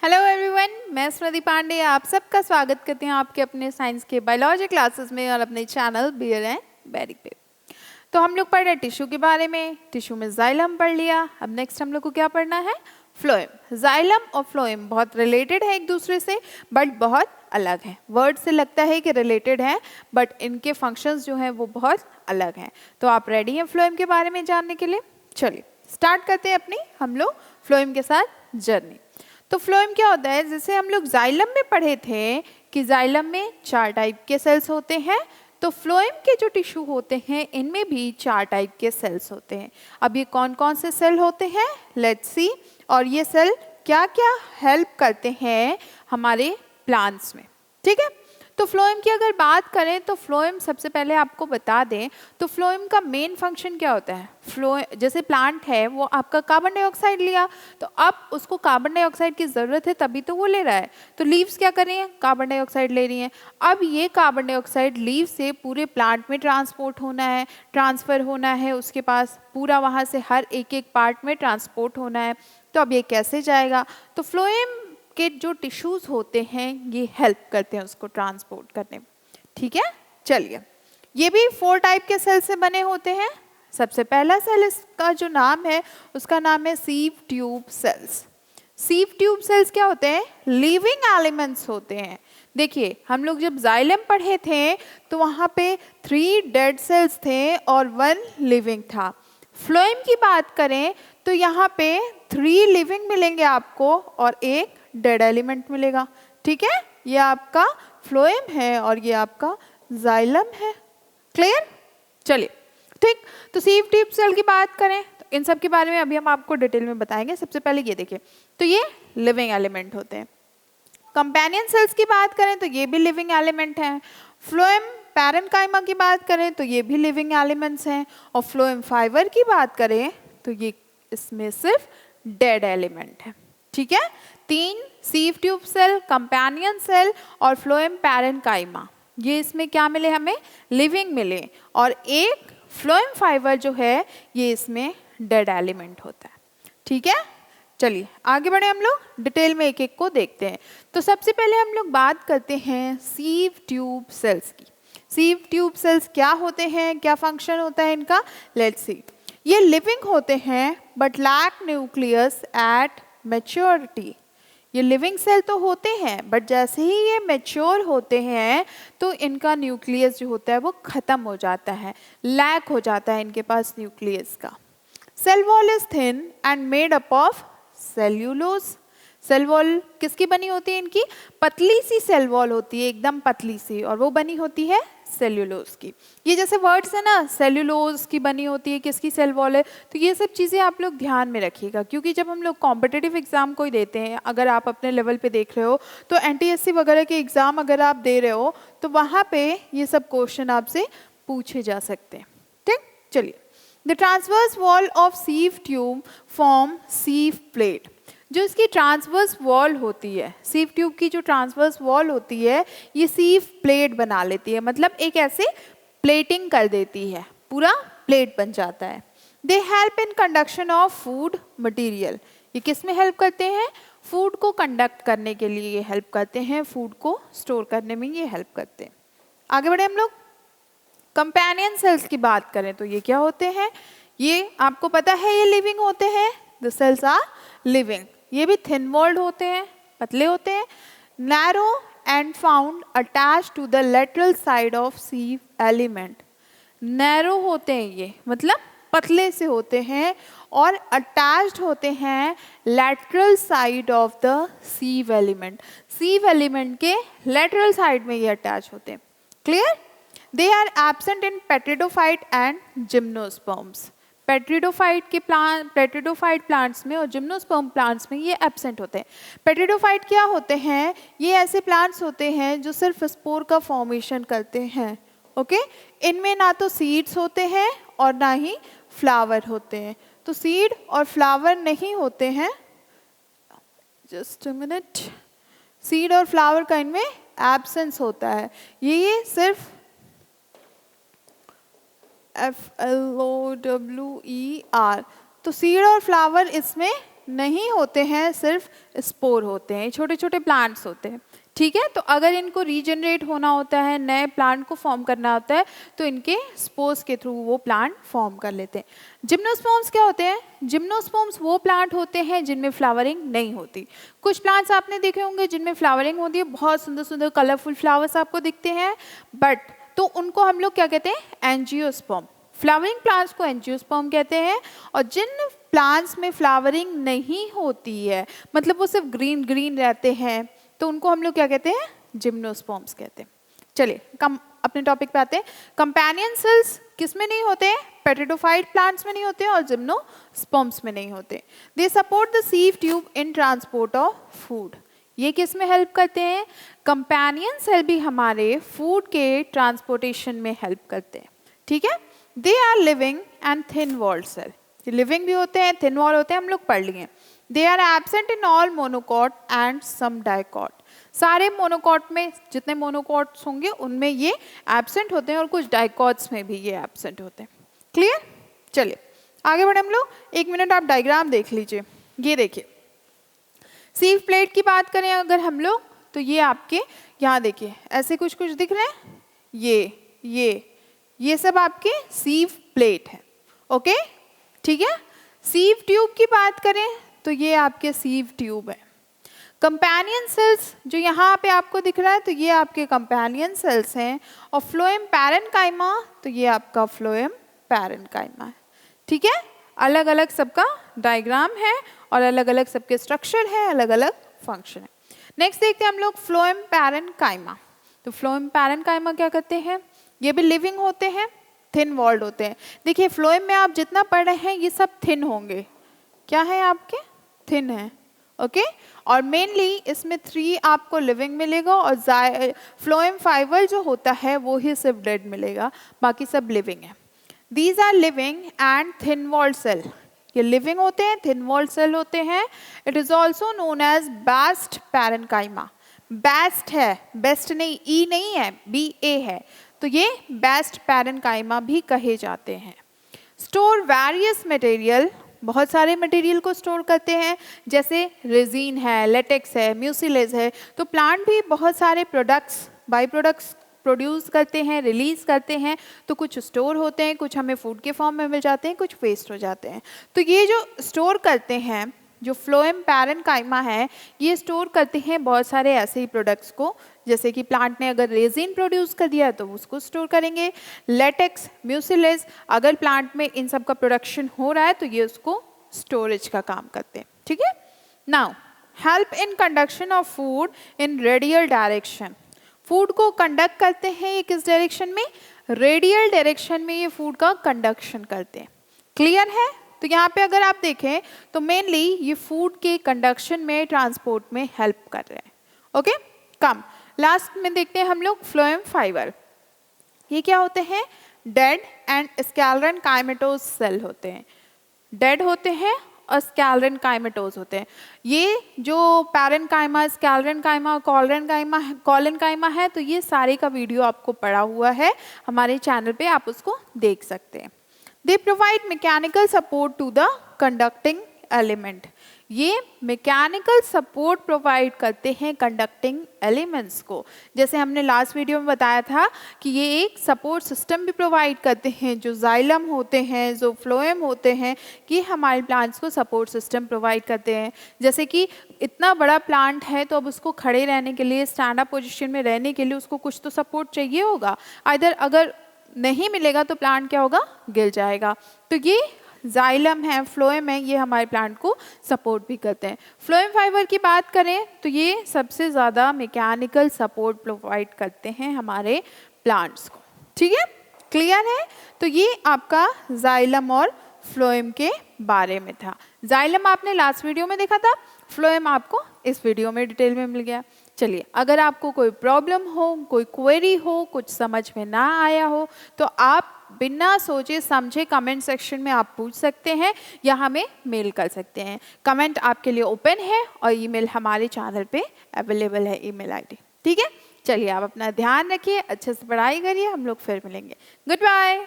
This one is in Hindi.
हेलो एवरीवन, मैं स्मृति पांडे आप सबका स्वागत करती हूँ आपके अपने साइंस के बायोलॉजी क्लासेस में और अपने चैनल बियर एंड बेरी पे। तो हम लोग पढ़ रहे टिश्यू के बारे में। टिश्यू में जाइलम पढ़ लिया, अब नेक्स्ट हम लोग को क्या पढ़ना है? फ्लोएम। जाइलम और फ्लोएम बहुत रिलेटेड है एक दूसरे से, बट बहुत अलग है। वर्ड से लगता है कि रिलेटेड है, बट इनके फंक्शंस जो हैं वो बहुत अलग हैं। तो आप रेडी हैं फ्लोएम के बारे में जानने के लिए? चलिए स्टार्ट करते हैं अपनी हम लोग फ्लोएम के साथ जर्नी। तो फ्लोएम क्या होता है? जैसे हम लोग जाइलम में पढ़े थे कि जाइलम में 4 टाइप के सेल्स होते हैं, तो फ्लोएम के जो टिश्यू होते हैं इनमें भी 4 टाइप के सेल्स होते हैं। अब ये कौन कौन से सेल होते हैं, लेट्स सी। और ये सेल क्या क्या हेल्प करते हैं हमारे प्लांट्स में, ठीक है। तो फ्लोएम की अगर बात करें तो फ्लोएम सबसे पहले आपको बता दें तो फ्लोएम का मेन फंक्शन क्या होता है? जैसे प्लांट है वो आपका कार्बन डाइऑक्साइड लिया, तो अब उसको कार्बन डाइऑक्साइड की ज़रूरत है तभी तो वो ले रहा है। तो लीव्स क्या कर रही हैं? कार्बन डाइऑक्साइड ले रही हैं। अब ये कार्बन डाइऑक्साइड लीव से पूरे प्लांट में ट्रांसपोर्ट होना है, ट्रांसफ़र होना है, उसके पास पूरा वहाँ से हर एक एक पार्ट में ट्रांसपोर्ट होना है। तो अब ये कैसे जाएगा? तो फ्लोएम के जो टिश्यूज़ होते हैं ये हेल्प करते हैं उसको ट्रांसपोर्ट करने में, ठीक है। चलिए, ये भी 4 टाइप के सेल से बने होते हैं। सबसे पहला सेल इसका जो नाम है उसका नाम है sieve tube cells. Sieve tube cells क्या होते हैं? लिविंग एलिमेंट्स होते हैं। देखिए, हम लोग जब जाइलम पढ़े थे तो वहाँ पे 3 डेड सेल्स थे और 1 लिविंग था। फ्लोएम की बात करें तो यहाँ पे 3 लिविंग मिलेंगे आपको और 1 डेड एलिमेंट मिलेगा, ठीक है। ये आपका फ्लोएम है और ये आपका जाइलम है। क्लियर? चलिए, ठीक। तो सीव ट्यूब सेल की बात करें तो इन सब के बारे में अभी हम आपको डिटेल में बताएंगे। सबसे पहले ये देखिए, तो ये लिविंग एलिमेंट होते हैं। कंपेनियन सेल्स की बात करें तो ये भी लिविंग एलिमेंट हैं। फ्लोएम पैरेन्काइमा की बात करें तो ये भी लिविंग एलिमेंट्स हैं। और फ्लोएम फाइबर की बात करें तो ये इसमें सिर्फ डेड एलिमेंट है, ठीक है। 3 sieve tube cell, companion cell और फ्लोएम पैरेन्काइमा, ये इसमें क्या मिले हमें? लिविंग मिले। और एक फ्लोएम फाइबर जो है ये इसमें डेड एलिमेंट होता है, ठीक है। चलिए आगे बढ़े, हम लोग डिटेल में एक एक को देखते हैं। तो सबसे पहले हम लोग बात करते हैं सीव ट्यूब सेल्स की। सीव ट्यूब सेल्स क्या होते हैं, क्या फंक्शन होता है इनका? Let's see. ये लिविंग होते हैं but lack nucleus at maturity. ये लिविंग सेल तो होते हैं बट जैसे ही ये मैच्योर होते हैं तो इनका न्यूक्लियस जो होता है वो ख़त्म हो जाता है, लैक हो जाता है इनके पास न्यूक्लियस का। Cell wall is thin and made up of cellulose. Cell wall किसकी बनी होती है? इनकी पतली सी सेल वॉल होती है, एकदम पतली सी, और वो बनी होती है सेल्यूलोज की। ये जैसे वर्ड्स है ना, सेल्यूलोज की बनी होती है, किसकी सेल वॉल है? तो ये सब चीज़ें आप लोग ध्यान में रखिएगा, क्योंकि जब हम लोग कॉम्पिटिटिव एग्जाम कोई देते हैं, अगर आप अपने लेवल पे देख रहे हो तो एनटीएससी वगैरह के एग्जाम अगर आप दे रहे हो तो वहाँ पे ये सब क्वेश्चन आपसे पूछे जा सकते हैं, ठीक। चलिए, the transverse wall of sieve tube form sieve plate. जो इसकी ट्रांसवर्स वॉल होती है, सीव ट्यूब की जो ट्रांसवर्स वॉल होती है ये सीव प्लेट बना लेती है, मतलब एक ऐसे प्लेटिंग कर देती है, पूरा प्लेट बन जाता है। They help in conduction of food material. ये किस में हेल्प करते हैं? फूड को कंडक्ट करने के लिए ये हेल्प करते हैं, फूड को स्टोर करने में ये हेल्प करते हैं। आगे बढ़े हम लोग। कंपेनियन सेल्स की बात करें तो ये क्या होते हैं? ये आपको पता है ये लिविंग होते हैं, द सेल्स आर लिविंग। ये भी थिन वॉल्ड होते हैं, पतले होते हैं। Narrow and found attach to the lateral side of sieve element. Narrow होते हैं ये, मतलब पतले से होते हैं और अटैच्ड होते हैं lateral side of the sieve element. Sieve element के लेटरल साइड में ये अटैच होते हैं। Clear? They are absent in pteridophyte and gymnosperms. Pteridophyte plants में और जिम्नोस्पर्म प्लांट्स में ये एब्सेंट होते हैं। पेट्रिडोफाइट क्या होते हैं? ये ऐसे प्लांट्स होते हैं जो सिर्फ स्पोर का फॉर्मेशन करते हैं, ओके। इनमें ना तो सीड्स होते हैं और ना ही फ्लावर होते हैं। तो सीड और फ्लावर नहीं होते हैं, जस्ट अ मिनट, सीड और फ्लावर का इनमें एब्सेंस होता है। ये सिर्फ FLOWER, तो सीड और फ्लावर इसमें नहीं होते हैं, सिर्फ स्पोर होते हैं, छोटे छोटे प्लांट्स होते हैं। ठीक है, तो अगर इनको रीजनरेट होना होता है, नए प्लांट को फॉर्म करना होता है, तो इनके स्पोर्स के थ्रू वो प्लांट फॉर्म कर लेते हैं। जिम्नोस्पर्म्स क्या होते हैं? जिम्नोस्पर्म्स वो प्लांट होते हैं जिनमें फ्लावरिंग नहीं होती। कुछ प्लांट्स आपने देखे होंगे जिनमें फ्लावरिंग होती है, बहुत सुंदर सुंदर कलरफुल फ्लावर्स आपको दिखते हैं, बट तो उनको हम लोग क्या कहते हैं? एंजियोस्पर्म। फ्लावरिंग प्लांट्स को एंजियोस्पर्म कहते हैं। और जिन प्लांट्स में फ्लावरिंग नहीं होती है, मतलब वो सिर्फ ग्रीन ग्रीन रहते हैं, तो उनको हम लोग क्या कहते हैं? जिम्नोस्पर्म्स कहते हैं। चलिए अपने टॉपिक पे आते हैं। कंपेनियन सेल्स किस में नहीं होते हैं? पेट्रिडोफाइट प्लांट्स में नहीं होते और जिम्नोस्पर्म्स में नहीं होते। They support the sieve tube in transport of food. ये किस में हेल्प करते हैं? कंपेनियन सेल भी हमारे फूड के ट्रांसपोर्टेशन में हेल्प करते हैं। ठीक है, they are living and thin walled cell. Living भी होते हैं, थिन वॉल होते हैं, हम लोग पढ़ लिए। They are absent in all monocot and some dicot. सारे मोनोकॉट में जितने मोनोकॉट्स होंगे उनमें ये एब्सेंट होते हैं और कुछ डाइकॉट्स में भी ये एब्सेंट होते हैं। क्लियर? चलिए आगे बढ़े हम लोग। 1 मिनट आप डायग्राम देख लीजिए। ये देखिए, सीव प्लेट की बात करें अगर हम लोग, तो ये आपके यहाँ देखिए ऐसे कुछ कुछ दिख रहे हैं। ये सब आपके सीव प्लेट है। ओके, ठीक है। सीव ट्यूब की बात करें तो ये आपके सीव ट्यूब है। कंपेनियन सेल्स जो यहाँ पे आपको दिख रहा है, तो ये आपके कंपेनियन सेल्स हैं। और फ्लोएम पैरेन्काइमा, तो ये आपका फ्लोएम पैरेन्काइमा है। ठीक है, अलग अलग सबका डायग्राम है और अलग अलग सबके स्ट्रक्चर है, अलग अलग फंक्शन है। नेक्स्ट देखते हैं हम लोग फ्लोएम पैरेन्काइमा। तो फ्लोएम पैरेन्काइमा क्या करते हैं? ये भी लिविंग होते हैं, थिन वॉल्ड होते हैं। देखिए फ्लोएम में आप जितना पढ़ रहे हैं ये सब थिन होंगे। क्या है आपके? थिन है। ओके, और मेनली इसमें 3 आपको लिविंग मिलेगा और फ्लोएम फाइबर जो होता है वो ही सिर्फ डेड मिलेगा, बाकी सब लिविंग है। These are living and thin walled cell. ये लिविंग होते हैं, थिन वॉल्ड सेल होते हैं। It is also known as bast parenchyma. Best है, बेस्ट नहीं, ई नहीं है, BA है, तो ये बेस्ट पैरेन्काइमा भी कहे जाते हैं। स्टोर वेरियस मटेरियल, बहुत सारे मटेरियल को स्टोर करते हैं, जैसे रेजिन है, लेटेक्स है, म्यूसिलेज है। तो प्लांट भी बहुत सारे प्रोडक्ट्स, बाई प्रोडक्ट्स प्रोड्यूस करते हैं, रिलीज करते हैं। तो कुछ स्टोर होते हैं, कुछ हमें फूड के फॉर्म में मिल जाते हैं, कुछ वेस्ट हो जाते हैं। तो ये जो स्टोर करते हैं, जो फ्लोएम पैरेन्काइमा है, ये स्टोर करते हैं बहुत सारे ऐसे ही प्रोडक्ट्स को, जैसे कि प्लांट ने अगर रेजिन प्रोड्यूस कर दिया तो उसको स्टोर करेंगे। लेटेक्स, म्यूसिलेज, अगर प्लांट में इन सब का प्रोडक्शन हो रहा है तो ये उसको स्टोरेज का काम करते हैं। ठीक है, now help in conduction of food in radial direction. Food को कंडक्ट करते हैं ये किस डायरेक्शन में? रेडियल डायरेक्शन में ये फूड का कंडक्शन करते हैं। क्लियर है? तो यहाँ पे अगर आप देखें तो मेनली ये फूड के कंडक्शन में, ट्रांसपोर्ट में हेल्प कर रहे हैं। ओके, कम लास्ट में देखते हैं हम लोग फ्लोएम फाइबर। ये क्या होते हैं? डेड एंड स्कैलरन काइमेटोज सेल होते हैं। डेड होते हैं और स्कैलरन काइमेटोज होते हैं। ये जो पैरेन्काइमा, स्कैलरन काइमा, कॉलन काइमा है, तो ये सारे का वीडियो आपको पड़ा हुआ है हमारे चैनल पे, आप उसको देख सकते हैं। They provide mechanical support to the conducting element. ये मैकेनिकल सपोर्ट प्रोवाइड करते हैं कंडक्टिंग एलिमेंट्स को। जैसे हमने लास्ट वीडियो में बताया था कि ये एक सपोर्ट सिस्टम भी प्रोवाइड करते हैं। जो जाइलम होते हैं, जो फ्लोएम होते हैं, ये हमारे प्लांट्स को सपोर्ट सिस्टम प्रोवाइड करते हैं। जैसे कि इतना बड़ा प्लांट है तो अब उसको खड़े रहने के लिए, स्टैंड अप पोजिशन में रहने के लिए उसको कुछ तो सपोर्ट चाहिए होगा। अगर नहीं मिलेगा तो प्लांट क्या होगा? गिर जाएगा। तो ये जाइलम है, फ्लोएम है, ये हमारे प्लांट को सपोर्ट भी करते हैं। फ्लोएम फाइबर की बात करें तो ये सबसे ज़्यादा मैकेनिकल सपोर्ट प्रोवाइड करते हैं हमारे प्लांट्स को। ठीक है, क्लियर है? तो ये आपका जाइलम और फ्लोएम के बारे में था। जाइलम आपने लास्ट वीडियो में देखा था, फ्लोएम आपको इस वीडियो में डिटेल में मिल गया। चलिए, अगर आपको कोई प्रॉब्लम हो, कोई क्वेरी हो, कुछ समझ में ना आया हो, तो आप बिना सोचे समझे कमेंट सेक्शन में आप पूछ सकते हैं या हमें मेल कर सकते हैं। कमेंट आपके लिए ओपन है और ईमेल हमारे चैनल पे अवेलेबल है, ईमेल आईडी। ठीक है, चलिए आप अपना ध्यान रखिए, अच्छे से पढ़ाई करिए, हम लोग फिर मिलेंगे। Good bye.